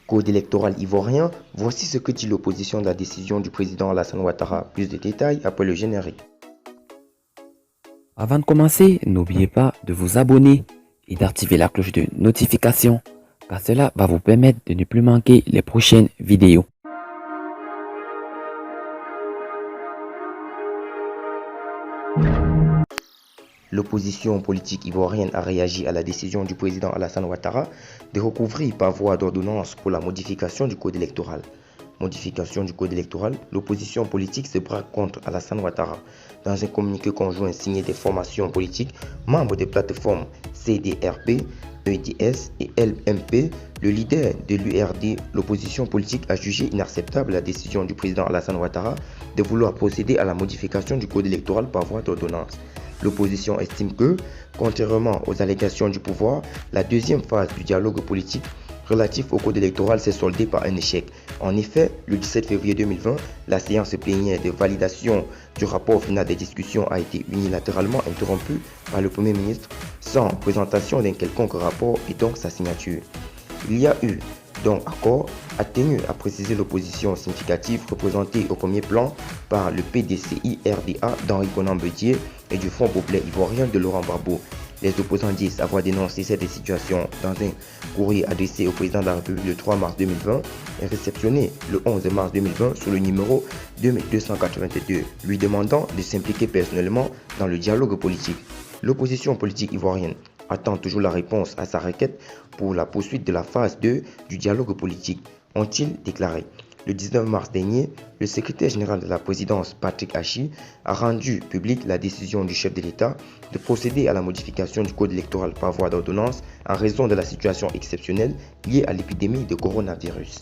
Code électoral ivoirien, voici ce que dit l'opposition de la décision du président Alassane Ouattara. Plus de détails après le générique. Avant de commencer, n'oubliez pas de vous abonner et d'activer la cloche de notification, car cela va vous permettre de ne plus manquer les prochaines vidéos. L'opposition politique ivoirienne a réagi à la décision du président Alassane Ouattara de recouvrir par voie d'ordonnance pour la modification du code électoral. Modification du code électoral, l'opposition politique se braque contre Alassane Ouattara. Dans un communiqué conjoint signé des formations politiques, membres des plateformes CDRP, EDS et LMP, le leader de l'URD, l'opposition politique a jugé inacceptable la décision du président Alassane Ouattara de vouloir procéder à la modification du code électoral par voie d'ordonnance. L'opposition estime que, contrairement aux allégations du pouvoir, la deuxième phase du dialogue politique relatif au code électoral s'est soldée par un échec. En effet, le 17 février 2020, la séance plénière de validation du rapport final des discussions a été unilatéralement interrompue par le Premier ministre sans présentation d'un quelconque rapport et donc sa signature. Il y a eu donc accord, a tenu à préciser l'opposition significative représentée au premier plan par le PDCI-RDA d'Henri Konan Bédié et du Front populaire ivoirien de Laurent Gbagbo. Les opposants disent avoir dénoncé cette situation dans un courrier adressé au président de la République le 3 mars 2020 et réceptionné le 11 mars 2020 sous le numéro 2282, lui demandant de s'impliquer personnellement dans le dialogue politique. L'opposition politique ivoirienne attend toujours la réponse à sa requête pour la poursuite de la phase 2 du dialogue politique, ont-ils déclaré. Le 19 mars dernier, le secrétaire général de la présidence, Patrick Hachi, a rendu publique la décision du chef de l'État de procéder à la modification du code électoral par voie d'ordonnance en raison de la situation exceptionnelle liée à l'épidémie de coronavirus.